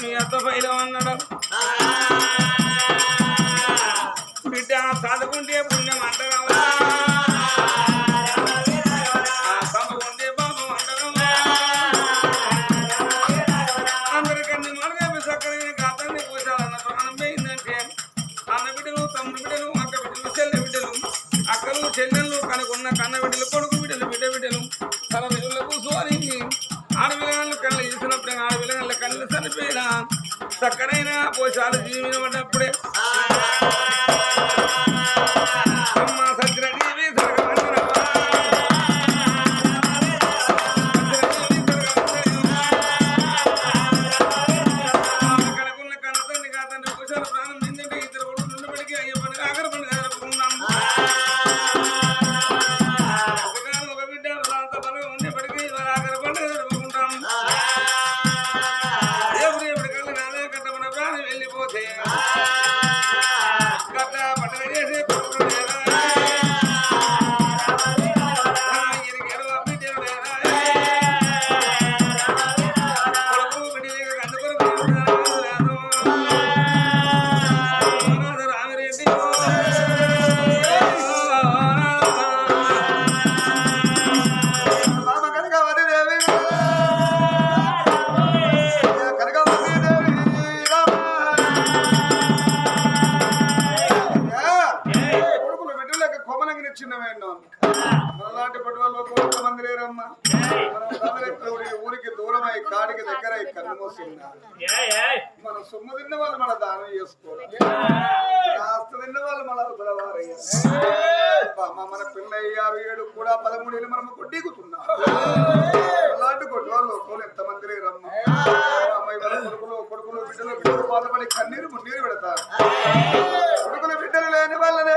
మీ అత్త పైలం అన్నాడు బిడ్డ చదువుకుంటే పుణ్యం అంటారా చదువుకుంటే పాపం అంటారు అందరికన్నా మనగా సక్కరైన కాతాన్ని పోసాలన్న ప్రాణం పోయిందంటే అన్న బిడ్డలు తమ్ముడు బిడ్డలు అక్క బిడ్డలు చెల్లె బిడ్డలు అక్కలు చెల్లెళ్ళు కనుకున్న కన్న బిడ్డలు కొడుకు బిడ్డలు బిడ్డ బిడ్డలు తన బిడ్డలకు సోనికి ఆడపిల్లలు కళ్ళు ఇచ్చినప్పుడే ఆడపిల్లల కళ్ళు చనిపోయినా చక్కనైనా పోసాలు జీవిన పడ్డప్పుడే అమ్మ సత్యనీవి కనుకున్న కన్న తండ్రి కాతండ్రి పోసాల ప్రాణం నిందంటే ఇద్దరు కొడుకు నుండిపడికి అయ్యే పండుగ ఆఖరి పండుగ జరుపుకున్నాం ఒక బిడ్డ ప్రాంత పండుగ ఉండేపటికి ఆఖరి పండుగ జరుపుకుంటాం దేవుడు ఎప్పటికల్లా నాదే కట్టమన్న ప్రాణం వెళ్ళిపోతే కట్ట పండుగ చేసే కొడుకు మనలాంటి పట్టువాళ్ళు కొంతమంది లేరమ్మా ఊరికి దూరమై కాడికి దగ్గర కన్ను మోస్తున్నారు మన సొమ్ము తిన్న వాళ్ళు మన దానం చేసుకోవాలి ఆస్తి తిన్న వాళ్ళు మన మన పిల్లయ్యారు 7 కూడా 13 ఏళ్ళు మనం కొట్టికుతున్నాం అలాంటి కొట్టువాళ్ళు ఎంతమంది లేరమ్మా అమ్మాయి వాళ్ళ కొడుకులు బిడ్డలు బాధపడి కన్నీరు మున్నీరు పెడతారు కొడుకులు బిడ్డలు లేని వాళ్ళనే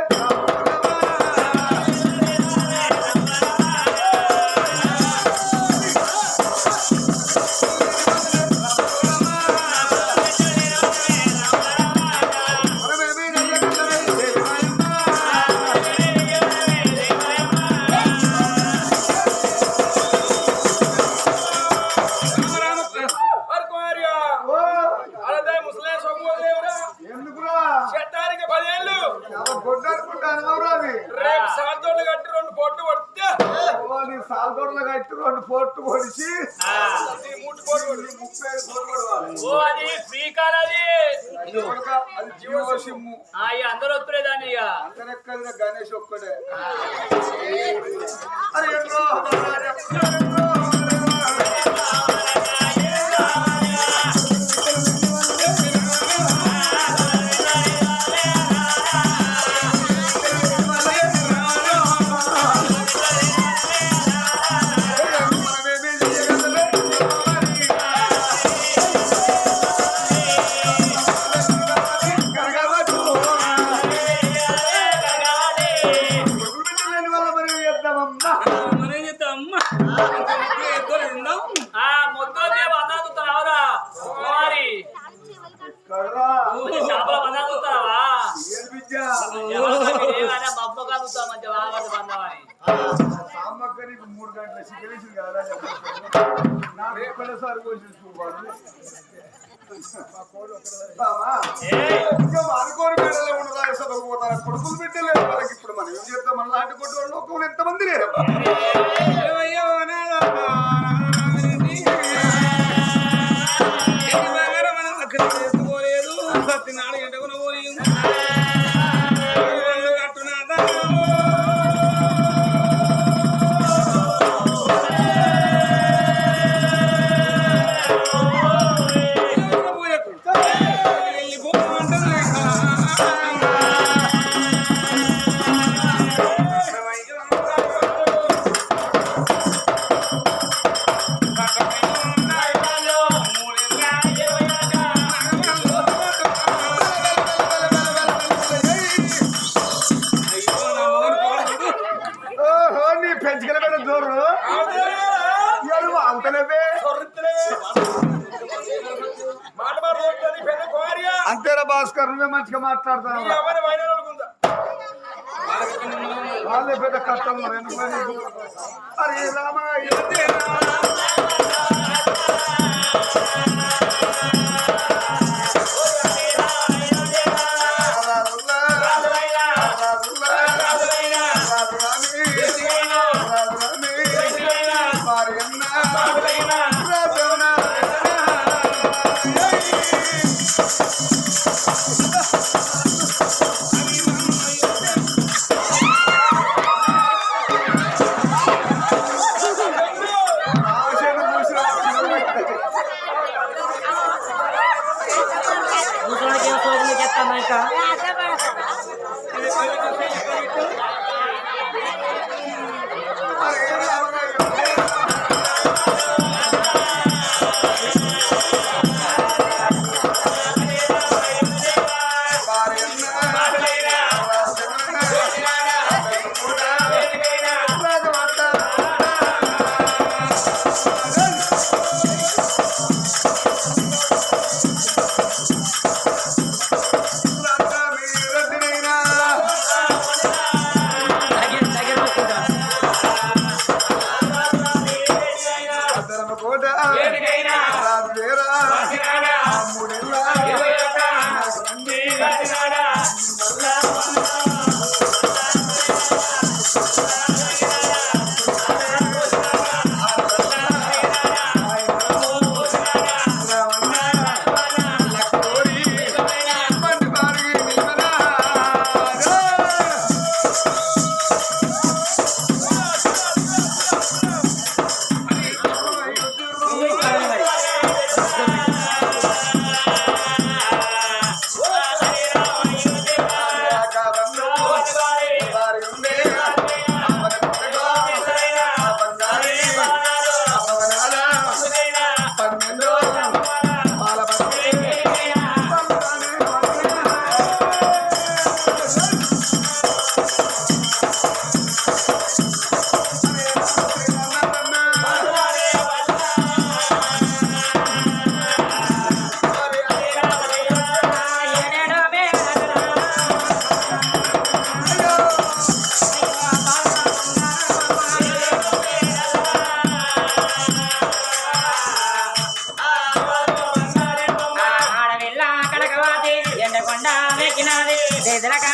సాల్దోర్లు కట్టి 2 పోర్టు పొడిచి 30 జియో సిమ్ము అందరూ వస్తులేదాన్ని ఇక అందరెక్కడిన గణేష్ ఒక్కడే సామగ్రి 3 గంటల సిగరేసి కాదా నాకు ఎక్కడసారి పోసి చూపాలి అనుకోని బిడ్డలే ఉండదా చదువుకుపోతారు కొడుకులు బిడ్డలేదు మనకి ఇప్పుడు మనం ఏం చేద్దాం మన లాంటి కొట్టు వాళ్ళు ఒక్కరు ఎంతమంది లేరు చేసుకోలేదు సత్యనాడు ఎంటకున పోలేదు అంతేరా భాస్కర్ నువ్వే మంచిగా మాట్లాడతాను వాళ్ళే పెద్ద కష్టంలో అరే రామ వెనక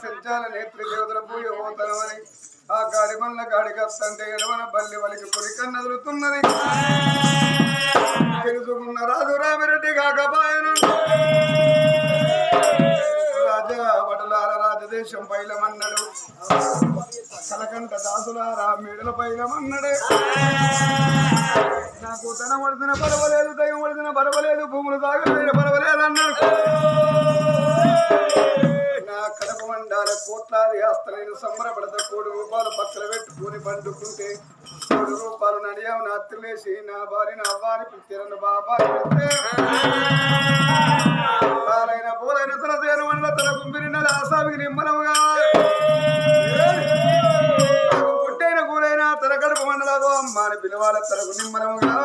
సంచాల నేత్రి దేవతల పూజ పోతామని ఆ గాడి మల్ల గాడికి వస్తుంటే ఎడవన బల్లి వలికి పురికన్న వదులుతున్నది తెలుసుకున్న రాజు రామిరెడ్డి కాకపాయను రాజా బటలార రాజదేశం పైలమన్నాడు కలకంట దాసులారా మేడల పైలమన్నాడు నాకు తన పడిన పర్వాలేదు దయ్యం పడిన పర్వాలేదు భూములు తాగలేదు పర్వాలేదు అన్నాడు నా కడప మండాల కోట్లాది ఆస్తలైన సంబరపడత 1 కోటి రూపాయలు పక్కన పెట్టుకుని పండుకుంటే 1 కోటి రూపాయలు నడియావు నా అత్తులేసి నా భార్య నా అవ్వారి పుట్టిరన్న బాబాయి పాలైన పోలైన తన సేను వండల తన గుంపిరిన ఆసామికి నిమ్మలముగా పుట్టైన కూలైన తన కడుపు మండలకు అమ్మాని పిలవాల తనకు నిమ్మలముగా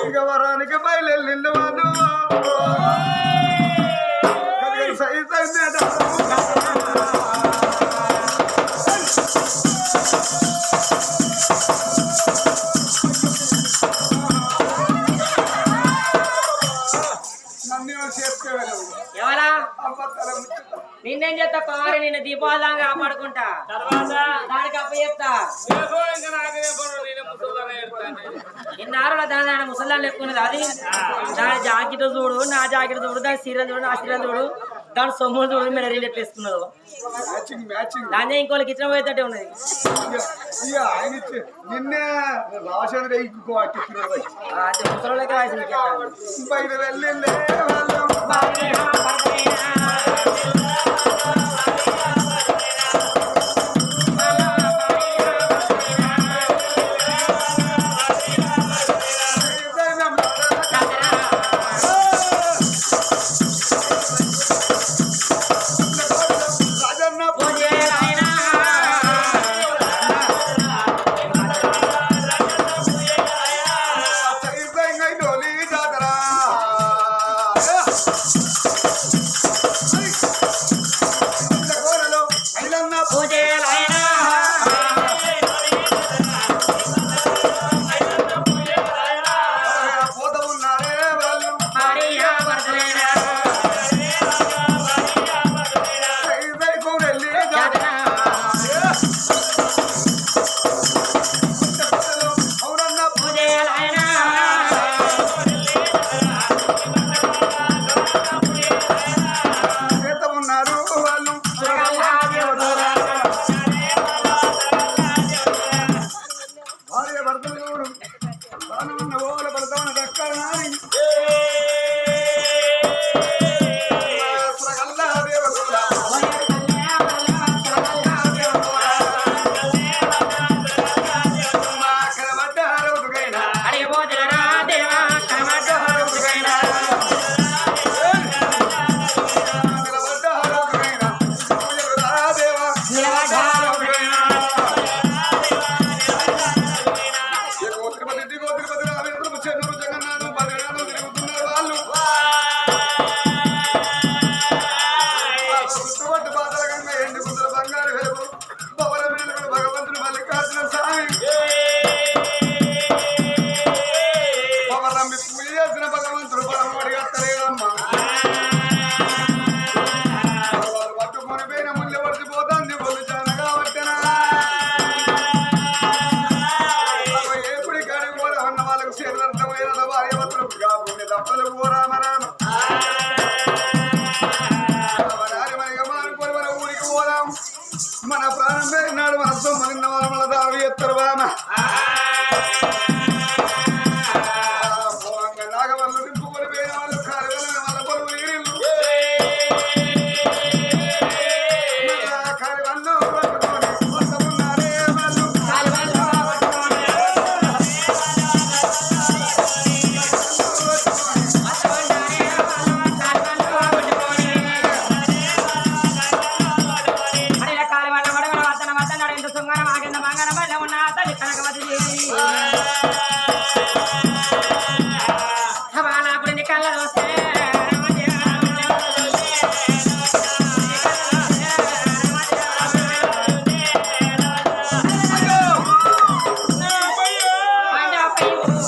ఇక వరానికి బయలు వాళ్ళు ఎవరా నిన్నేం చేస్తా పారి నిన్ను దీపావళి కాపాడుకుంటా తర్వాత దానికి అప్ప చెప్తా ఇన్నారుల దాని ముసలాన్ని ఎక్కున్నది అది దాని జాకెట్ చూడు నా జాకెట్ చూడు దాని సీర చూడు నా సీర చూడు దాని సొమ్ములు చూడు మీరు రిలేట్ వేసుకున్నారు దాన్ని ఇంకోళ్ళకి ఇచ్చిన పోయేటట్టే ఉన్నది నిన్నే రాసేది ముసలికి బయట వెళ్ళిందే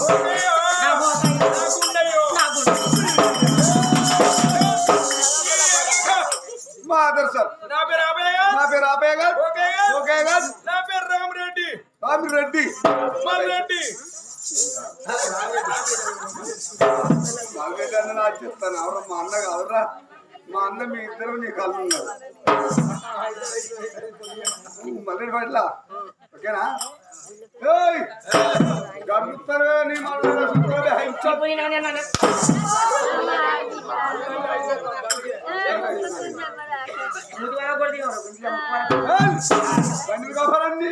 నా పోతాయి, మా ఆదర్శ నా పేరు అభయ నా పేరు అభయ గారు ఓకే గారు నా పేరు రామరెడ్డి రామిరెడ్డి మల్రెడ్డి బాగా నాకు చెప్తాను ఎవరు మా అన్న కాదురా మా అన్న మీ ఇద్దరు నీ కళ్ళు ఉన్నారు మళ్ళీ పట్ల ఓకేనా గడుపుతారు నీ చెప్పు నీ నాన్న నాన్న. ముదివాడ కొడితే బండి కావాలండి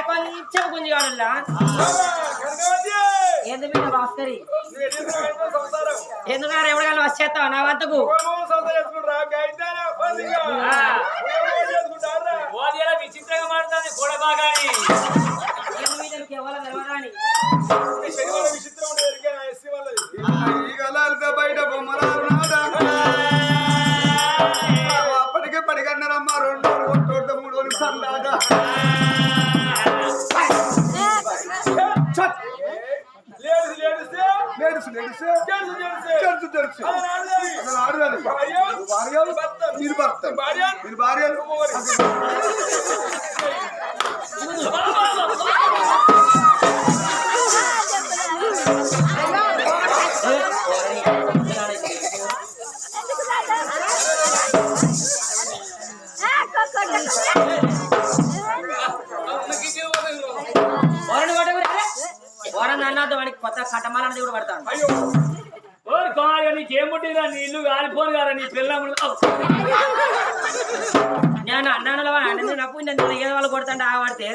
కొంచెం గుంజిగాడులా ఎందుకు మీద భాస్కరి ఎందుకన్నా ఎవరికైనా వచ్చేస్తావు నా వద్దకు విచిత్రంగా మాట్లాడుతుంది కూడా బాగా కేవలం నిలవరాని విచిత్రం ఉండేది ఎస్సీ వాళ్ళది ఈగలాలతో బయట బొమ్మలు అప్పటికే పడిగన్నారమ్మా 2 రోజులు 3 రోజులు సరదాగా మీరు భార్యలు అన్నతో వాడికి కొత్త కట్టమాలని కూడా పడతాను. నీకేం పుట్టిందా నీ ఇల్లు కాలిపోను కదా నీ పిల్లలు నేను అన్నాను నాకు ఏదో వాళ్ళు కొడుతుంటే ఆ వాడితే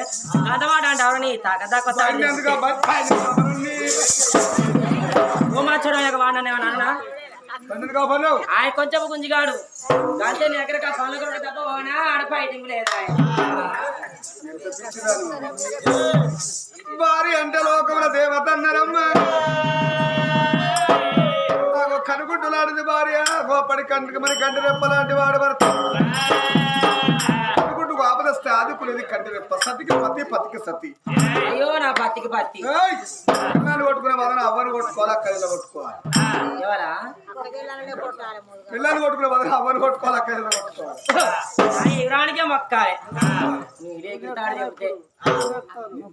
కథమాట అంటే ఎవరని కథ కొత్త చూడలేక వాడినా అన్న ఆయన కొంచెం గుంజిగాడు అంతే నీ ఎక్కడ పనులు కూడా తప్ప పోనా ఆడ ఫైటింగ్ లేదా భార్య అంటే లోకముల దేవత అన్నారమ్మా కనుగుడ్డులాంటిది భార్య గోపడి కంటికి మరి కంటి రెప్పలాంటి వాడు భర్త కనుగుడ్డుకు ఆపదస్తే ఆదుకునేది కంటి రెప్ప సతికి పతి పతికి సతి అయ్యో నా పత్తికి పత్తి పిల్లలు కొట్టుకునే వాళ్ళని అవ్వను కొట్టుకోవాలి అక్కడిలో కొట్టుకోవాలి ఎవరా పిల్లలు కొట్టుకునే వాళ్ళని అవ్వను కొట్టుకోవాలి అక్కడిలో కొట్టుకోవాలి ఇరానికే మొక్కాలి నీరే చెప్తే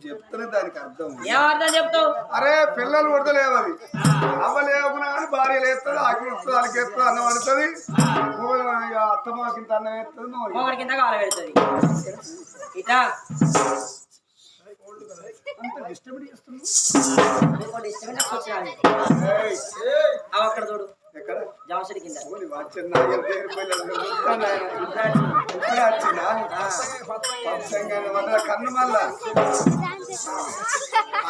చెప్తేనే దానికి అర్థం ఏమర్థం చెప్తావు అరే పిల్లలు కొడతలేవు అది అవ్వలేకున్నా కానీ భార్య లేస్తుంది ఆకి వస్తుంది వాళ్ళకి ఎత్తుంది అన్నం పడుతుంది అత్తమ్మకింత అన్నం వేస్తుంది ఒకరి కింద కాల పెడుతుంది ఇట్లా అక్కడ చూడు ఎక్కడ జామసడి కింద కన్ను మళ్ళా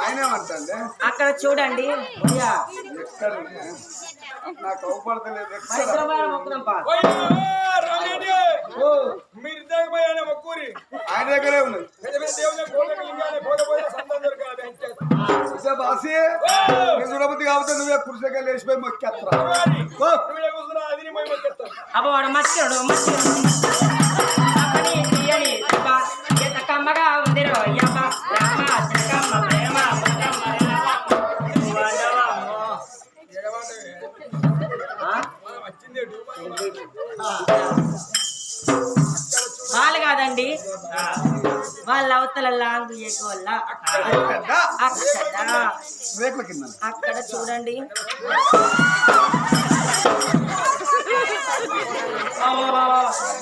ఆయనేమంటే అక్కడ చూడండి ఎక్కడ నాకు అవపడతలేదు ఆయన దగ్గరే ఉన్నది బాసి చూడబుద్ధి కాబట్టి నువ్వే పురుషగా లేచిపోయి మొక్కేస్తా అబ్బా వాడు మర్చిపోయాడు ఎంత కమ్మగా ఉంది వాళ్ళు కాదండి వాళ్ళ అవతల లాంగ్ వల్ల అక్కడ చూడండి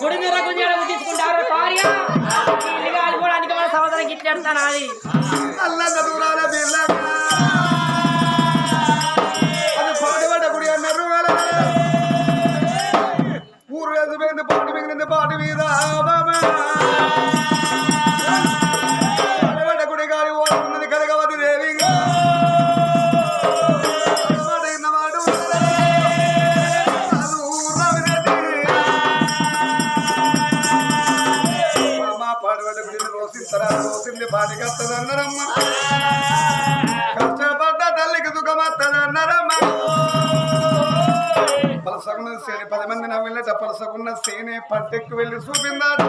గుడి మీద తీసుకుంటారు భార్య ఇల్లు కాలిపోవడానికి మన సహోదరం గిట్లెడతాను అది పాటుపడ్డ గుడి అన్నారు ఊరు వేసిపోయింది పాటు మిగిలింది పాటు మీద పాటుపడ్డ గుడి గాలి ఓడుతున్నది కనకవతి దేవి పాటుపడ్డ గుడిని రోసింది పాటికి వస్తుందన్నారమ్మ కష్టపడ్డ తల్లికి దుఃఖమత్తదన్నారమ్మ పలసగున్న సేనే 10 మంది నవ్విళ్ళట పలసగున్న సేనే పట్టెక్కు వెళ్ళి చూపిందాడు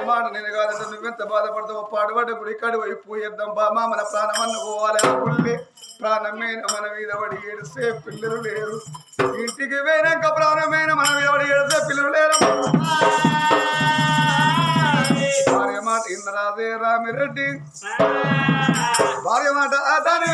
మాట నేను కాదంటే నువ్వెంత బాధపడతావు పాడుబడ్డ గుడి కాడి పోయి పోయేద్దాం బామా మన ప్రాణమన్న పోవాలి అనుకుంటే ప్రాణమైన మన మీద పడి ఏడిస్తే పిల్లలు లేరు ఇంటికి పోయినాక ప్రాణమైన మన మీద పడి ఏడిస్తే పిల్లలు లేరు భార్య మాట ఇంద్రాదే రామిరెడ్డి భార్య మాట దాని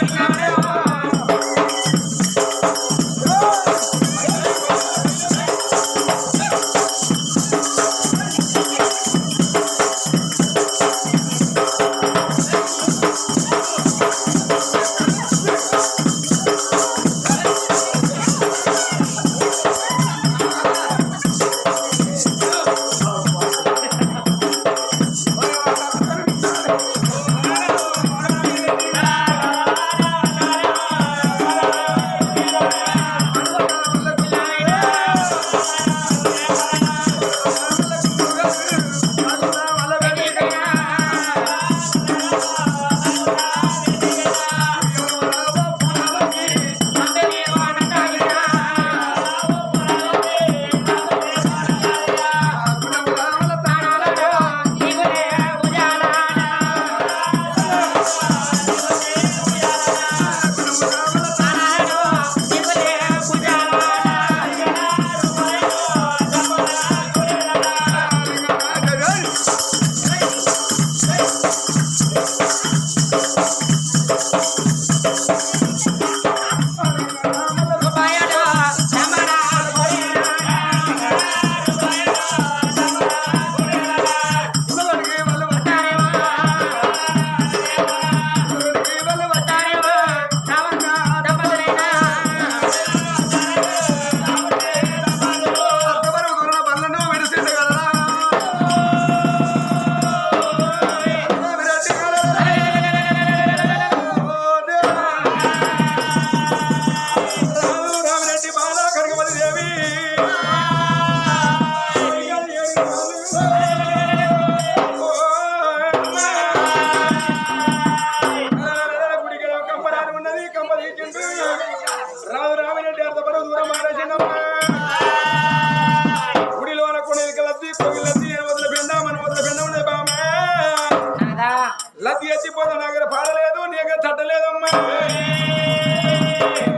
లద్ది ఎత్తిపోతా నా దగ్గర పాడలేదు నీ దగ్గర తట్టలేదమ్మా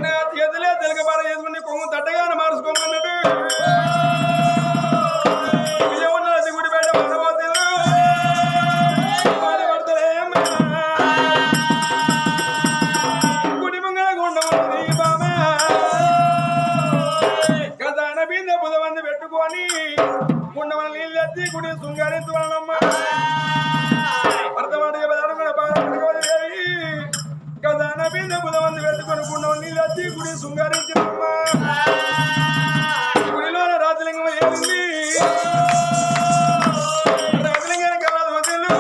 నా చేతులే తెలుగబార చేసుకుని కొంగు తట్టగానే మార్చుకోమన్నాడు విజయవాడ గుడి బయట మనవాతలు బాధపడతలేమ్మా గుడి ముంగల గుండమన్నది బామా గదాన బిందె బుధవంది పెట్టుకొని గుండమని నీళ్ళు ఎత్తి గుడి శృంగారించవాలమ్మా గదాన బింద బుధవంది పెట్టుకొని గుండెలు నీళ్ళు వచ్చి గుడి శృంగారించినమ్మా గుడిలో రాజలింగం ఏమింది రాజలింగానికి కావాలి వదిలు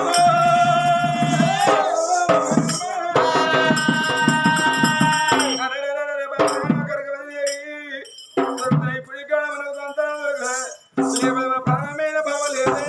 ఇప్పుడు ఇక్కడ మనకు సంతానం ప్రాణమైన భావలేదే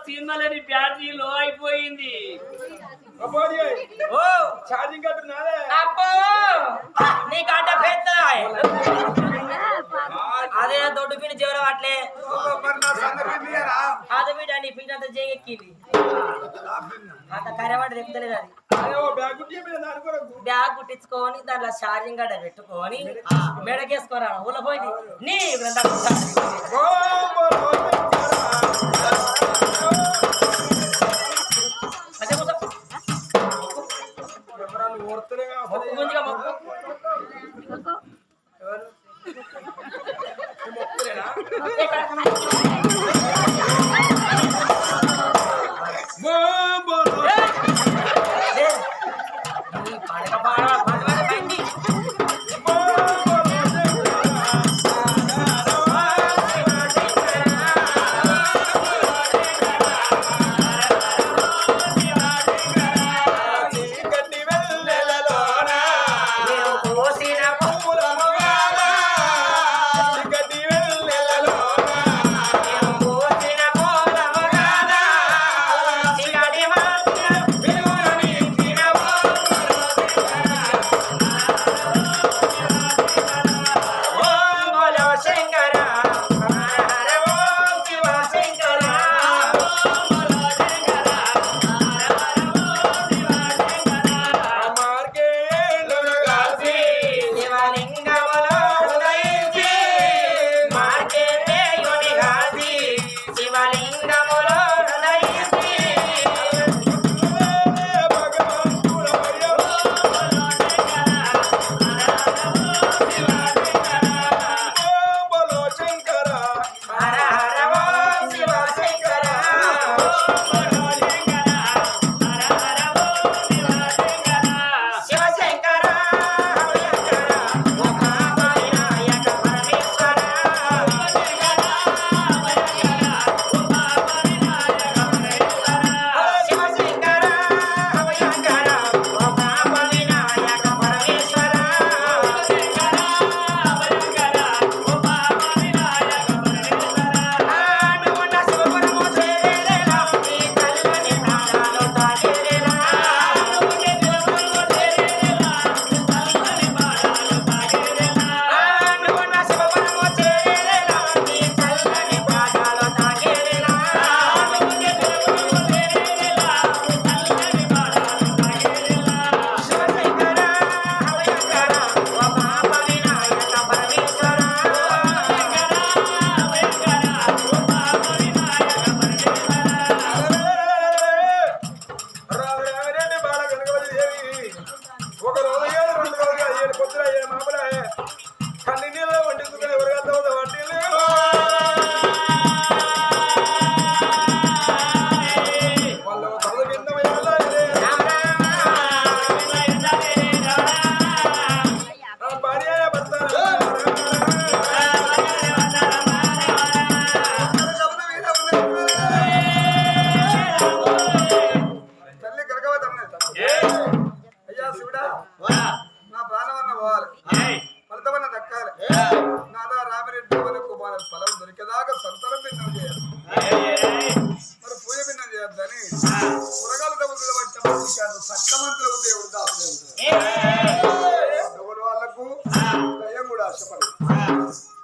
సినిమాలని బ్యాటరీ లో అయిపోయింది. ఓ ఛార్జింగ్ కట్టు నాదే. అబ్బో నీకంట పెద్ద అదే దొడ్డు పిన్ని జీవనం అట్లే మరి నా సంగతి తీయరా? అదే బిడ్డ నీ పిన్ని అంత చేయెక్కింది అంత కరెవాడు చెప్తలేదు అది అదే ఓ బ్యాగ్ కుట్టి మీద నాడుకోరకు. బ్యాగ్ కుట్టించుకొని దాంట్లో ఛార్జింగ్ గడ్డ పెట్టుకొని మెడకేసుకోరా ఊళ్ళో పోయింది నీ అదే కూర్చో. మొక్కు గుంజిగా మొక్కు పడక పాడ బండి ఫలం దొరికేదాకా సంతరం